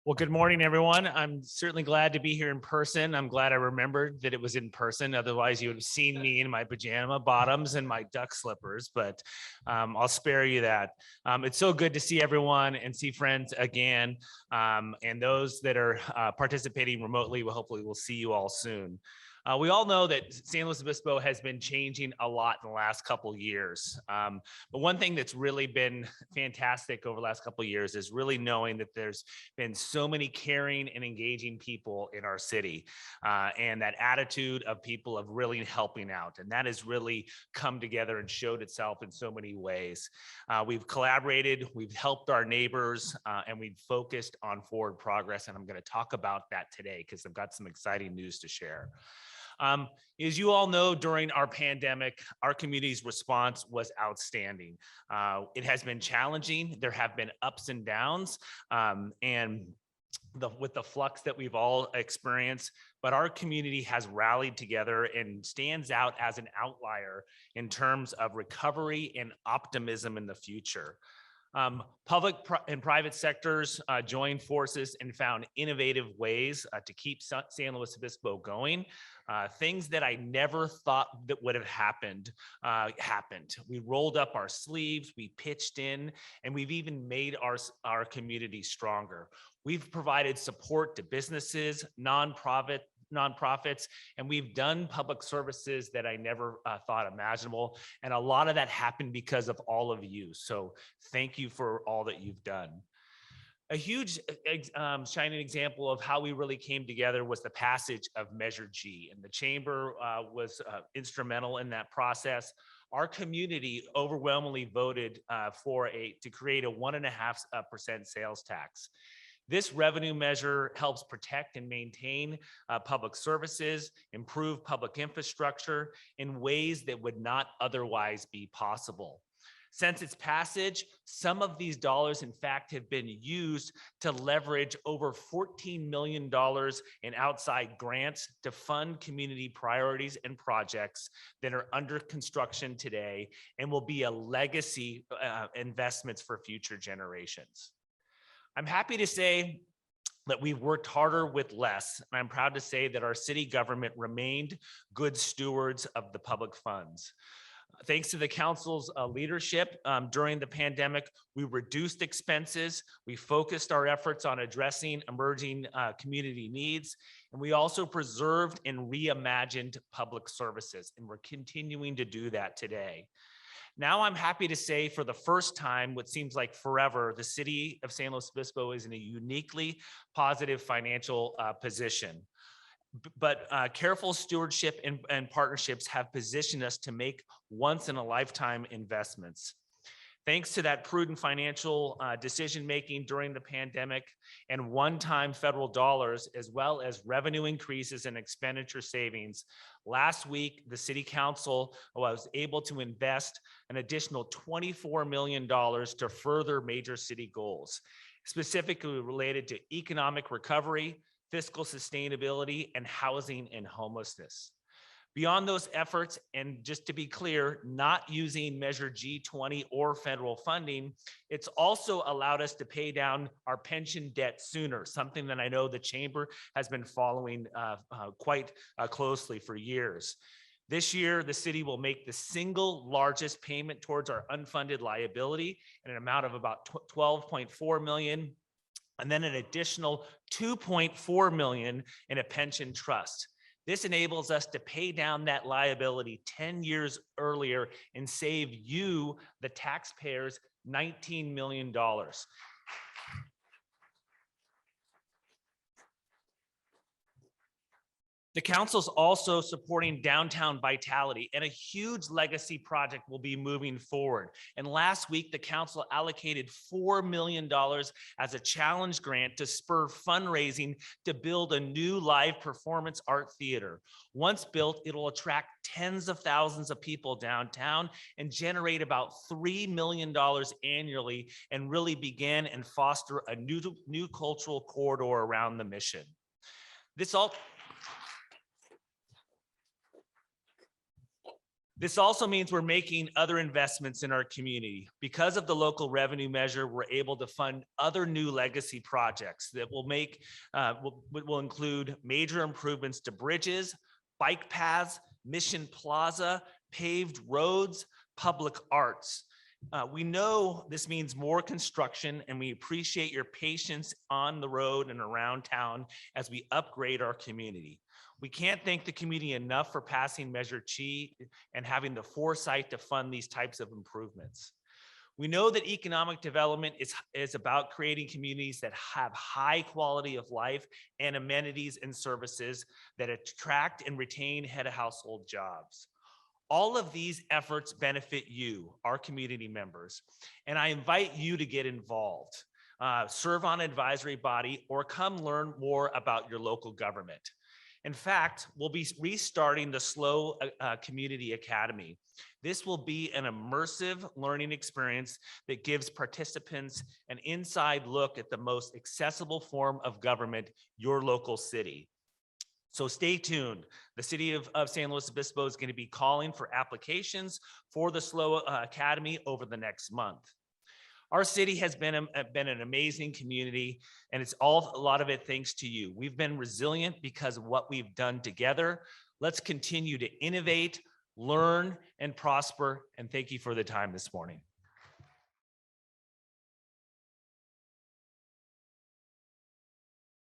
Well, good morning, everyone. I'm certainly glad to be here in person. I'm glad I remembered that it was in person. Otherwise, you would have seen me in my pajama bottoms and my duck slippers, but I'll spare you that. It's so good to see everyone and see friends again. And those that are participating remotely, hopefully we'll see you all soon. We all know that San Luis Obispo has been changing a lot in the last couple of years. But one thing that's really been fantastic over the last couple of years is really knowing that there's been so many caring and engaging people in our city, and that attitude of people of really helping out. And that has really come together and showed itself in so many ways. We've collaborated, we've helped our neighbors, and we've focused on forward progress. And I'm going to talk about that today because I've got some exciting news to share. As you all know, during our pandemic, our community's response was outstanding. It has been challenging. There have been ups and downs, and with the flux that we've all experienced, but our community has rallied together and stands out as an outlier in terms of recovery and optimism in the future. Public and private sectors joined forces and found innovative ways to keep San Luis Obispo going. Things that I never thought that would have happened, happened. We rolled up our sleeves, we pitched in, and we've even made our community stronger. We've provided support to businesses, nonprofits, and we've done public services that I never thought imaginable. And a lot of that happened because of all of you. So thank you for all that you've done. A huge shining example of how we really came together was the passage of Measure G, and the chamber was instrumental in that process. Our community overwhelmingly voted to create a 1.5% sales tax. This revenue measure helps protect and maintain public services, improve public infrastructure in ways that would not otherwise be possible. Since its passage, some of these dollars, in fact, have been used to leverage over $14 million in outside grants to fund community priorities and projects that are under construction today and will be a legacy investments for future generations. I'm happy to say that we've worked harder with less, and I'm proud to say that our city government remained good stewards of the public funds. Thanks to the council's leadership during the pandemic, we reduced expenses, we focused our efforts on addressing emerging community needs, and we also preserved and reimagined public services, and we're continuing to do that today. Now I'm happy to say for the first time, what seems like forever, the city of San Luis Obispo is in a uniquely positive financial position. But careful stewardship and partnerships have positioned us to make once-in-a-lifetime investments. Thanks to that prudent financial decision-making during the pandemic and one-time federal dollars, as well as revenue increases and expenditure savings, last week, the City Council was able to invest an additional $24 million to further major city goals, specifically related to economic recovery, fiscal sustainability, and housing and homelessness. Beyond those efforts, and just to be clear, not using Measure G20 or federal funding, it's also allowed us to pay down our pension debt sooner, something that I know the chamber has been following quite closely for years. This year, the city will make the single largest payment towards our unfunded liability in an amount of about $12.4 million, and then an additional $2.4 million in a pension trust. This enables us to pay down that liability 10 years earlier and save you, the taxpayers, $19 million. The council's also supporting downtown vitality, and a huge legacy project will be moving forward. And last week, the council allocated $4 million as a challenge grant to spur fundraising to build a new live performance art theater. Once built, it'll attract tens of thousands of people downtown and generate about $3 million annually, and really begin and foster a new cultural corridor around the mission. This also means we're making other investments in our community. Because of the local revenue measure, we're able to fund other new legacy projects that will include major improvements to bridges, bike paths, Mission Plaza, paved roads, public arts. We know this means more construction, and we appreciate your patience on the road and around town as we upgrade our community. We can't thank the community enough for passing Measure Chi and having the foresight to fund these types of improvements. We know that economic development is about creating communities that have high quality of life and amenities and services that attract and retain head of household jobs. All of these efforts benefit you, our community members, and I invite you to get involved. Serve on an advisory body or come learn more about your local government. In fact, we'll be restarting the SLO Community Academy. This will be an immersive learning experience that gives participants an inside look at the most accessible form of government, your local city. So stay tuned. The City of San Luis Obispo is going to be calling for applications for the SLO Academy over the next month. Our city has been an amazing community, and it's a lot of it thanks to you. We've been resilient because of what we've done together. Let's continue to innovate, learn, and prosper, and thank you for the time this morning.